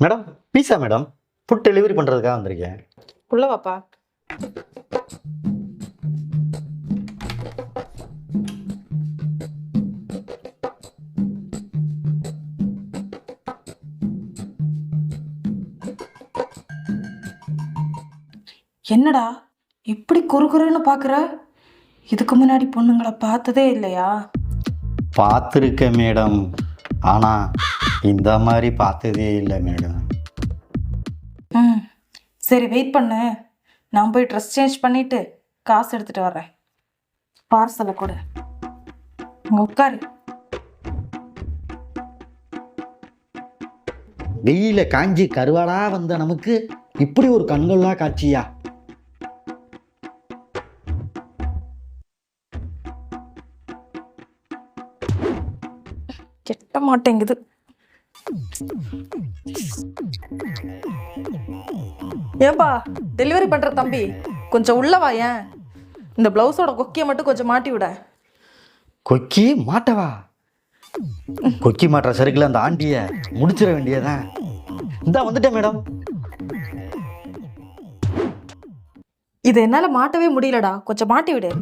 Madam பீஸா madam food delivery பண்ணுறதுக்காக வந்திருக்கேன். உள்ள வாப்பா. என்னடா இப்படி குறுகுறுன்னு பாக்குற? இதுக்கு முன்னாடி பொண்ணுங்களை பார்த்ததே இல்லையா? பார்த்துருக்கேன் மேடம், ஆனால் இந்த மாதிரி பார்த்ததே இல்லை மேடம். ம், சரி வெயிட் பண்ணு. நான் போய் ட்ரெஸ் சேஞ்ச் பண்ணிட்டு காசு எடுத்துட்டு வர்றேன். பார்சலை கூட இங்க உட்காரு. வெயில காஞ்சி கருவாடா வந்த நமக்கு இப்படி ஒரு கண்கொள்ளா காட்சியா? கெட்ட மாட்டேங்குது. ஏன்பா டெலிவரி பண்ற தம்பி, கொஞ்சம் உள்ள வாயேன். இந்த பிளவுஸோட கொக்கியை மட்டும் கொஞ்சம் மாட்டி விட. கொக்கி மாட்டவா? கொக்கி மாட்டுற சருக்குல அந்த ஆண்டிய முடிச்சிட வேண்டியதான். இந்த வந்துட்டேன் மேடம். இது என்னால மாட்டவே முடியலடா, கொஞ்சம் மாட்டி விடு.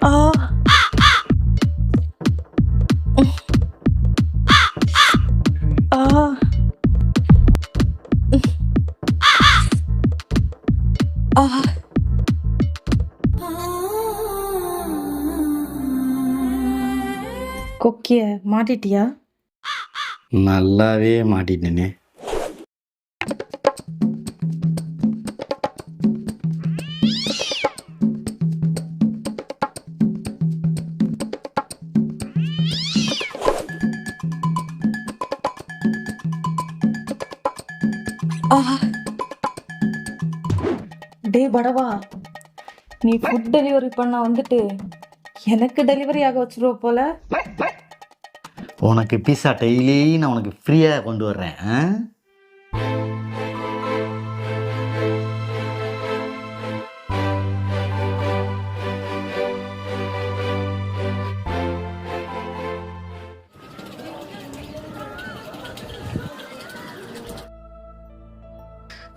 ஆ ஆ ஆ கொக்கிய மாட்டிட்டியா? நல்லாவே மாட்டிட்டேனே. டே படவா, நீ ஃபுட் டெலிவரி பண்ண வந்துட்டு எனக்கு டெலிவரி ஆக வச்சிருவ போல. உனக்கு பீஸா டெய்லி நான் உனக்கு ஃப்ரீயாக கொண்டு வர்றேன்.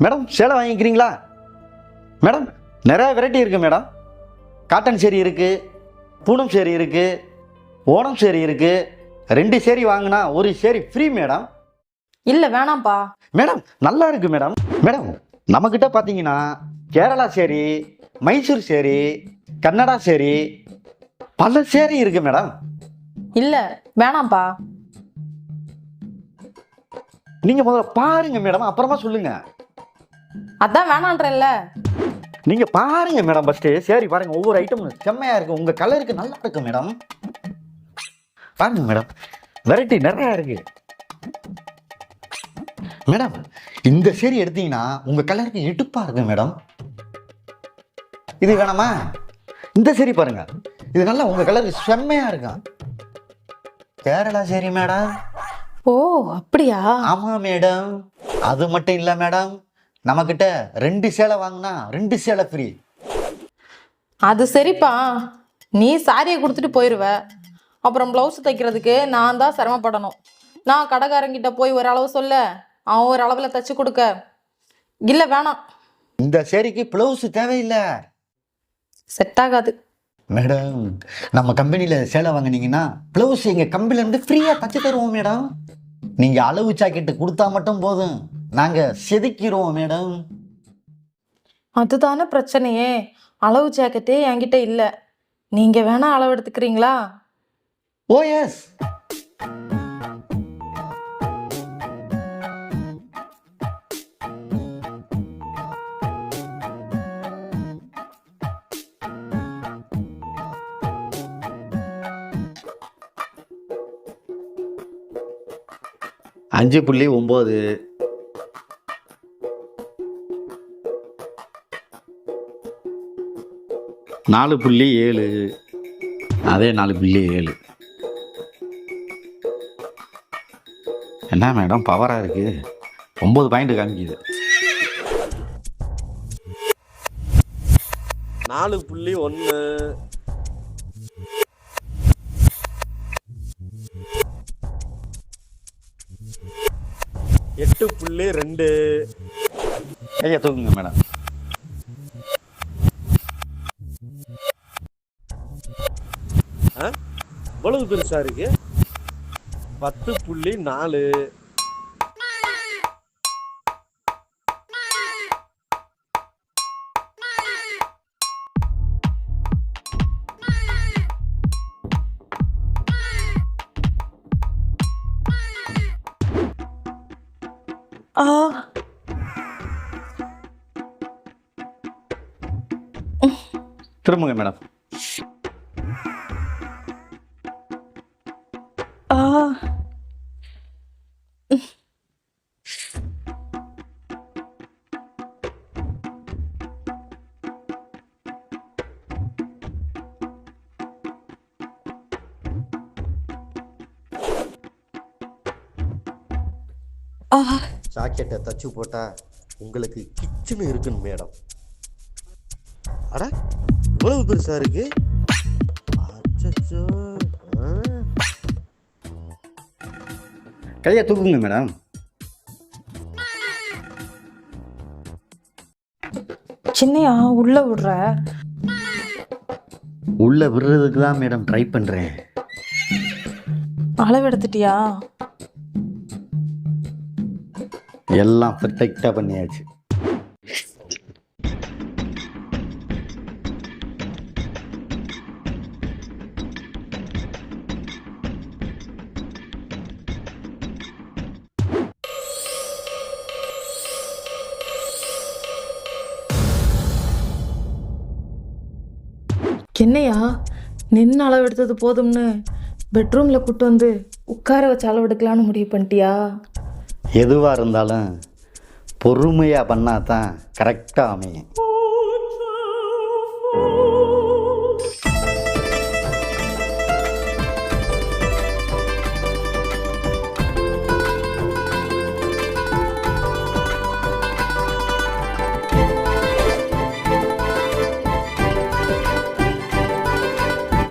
மேடம் சேலை வாங்கிக்கிறீங்களா? மேடம் நிறைய வெரைட்டி இருக்குது மேடம். காட்டன் சேரீ இருக்குது, பூனம் சேரீ இருக்குது, ஓணம் சேரீ இருக்குது. 2 சேரீ வாங்கினா 1 சேரீ ஃப்ரீ மேடம். இல்ல வேணாம்ப்பா. மேடம் நல்லா இருக்கு மேடம். மேடம் நம்மக்கிட்ட பார்த்தீங்கன்னா கேரளா சேரீ, மைசூர் சேரீ, கன்னடா சேரீ, பல சேரீ இருக்கு மேடம். இல்ல வேணாம்ப்பா. நீங்கள் முதல்ல பாருங்க மேடம், அப்புறமா சொல்லுங்க. அதான் வேணான்றல்ல. நீங்கள் பாருங்க மேடம், ஃபஸ்ட்டு சேரீ பாருங்க. ஒவ்வொரு ஐட்டமும் செம்மையாக இருக்குது, உங்கள் கலருக்கு நல்லா இருக்கு மேடம். பாருங்க மேடம், வெரைட்டி நிறையா இருக்கு மேடம். இந்த சேரீ எடுத்தீங்கன்னா உங்கள் கலருக்கு எடுப்பாக இருக்கு மேடம். இது வேணாமா? இந்த சேரீ பாருங்க, இது நல்லா உங்கள் கலருக்கு செம்மையாக இருக்கும். கேரளா சேரீ மேடம். ஓ அப்படியா? ஆமாம் மேடம். அது மட்டும் இல்லை மேடம், நம்மக்கிட்ட 2 சேலை வாங்கினா 2 சேலை ஃப்ரீ. அது சரிப்பா, நீ சாரியை கொடுத்துட்டு போயிடுவ. அப்புறம் ப்ளவுஸ் தைக்கிறதுக்கு நான் தான் சிரமப்படணும். நான் கடைக்காரங்கிட்ட போய் ஒரு அளவு சொல்ல, அவன் ஒரு அளவில் தைச்சு கொடுக்க. இல்லை வேணாம். இந்த சேரீக்கு ப்ளவுஸ் தேவையில்லை செட் ஆகாது மேடம். நம்ம கம்பெனியில் சேலை வாங்கினீங்கன்னா ப்ளவுஸ் எங்கள் கம்பெனிலேருந்து ஃப்ரீயாக தச்சு தருவோம் மேடம். நீங்கள் அளவு ஜாக்கெட்டு கொடுத்தா மட்டும் போதும், நாங்கள் செதுக்கிடுவோம் மேடம். அதுதானே பிரச்சனையே. அளவு ஜாக்கெட்டே என்கிட்ட இல்லை. நீங்கள் வேணா அளவு எடுத்துக்கிறீங்களா? ஓ எஸ். அஞ்சு 5.9 4.7 அதே 4.7. என்ன மேடம் பவராக இருக்குது, 9 பாயிண்ட் காமிக்குது. 4.1 8.2. கையை தூக்குங்க மேடம். இவ்வளவு பெருசா இருக்கு. 10.4. ஆ திரும்புங்க மேடம். ஆ ஆ ஜாக்கெட்டை தச்சு போட்டா உங்களுக்கு கிச்சனு இருக்குன்னு மேடம். அட இவ்வளவு பெருசா இருக்கு. அச்சச்சோ. கையை தூக்குங்க மேடம். சின்னையா உள்ள விடுற? உள்ள விடுறதுக்கு தான் மேடம் ட்ரை பண்ணுறேன். அளவு எடுத்துட்டியா? எல்லாம் பெர்ஃபெக்டாக பண்ணியாச்சு. என்னையா நின்று அளவு எடுத்தது போதும்னு பெட்ரூமில் கூட்டு வந்து உட்கார வச்சு அளவு எடுக்கலான்னு முடிவு பண்ணிட்டியா? எதுவாக இருந்தாலும் பொறுமையாக பண்ணால் தான் கரெக்டாக அமையும்.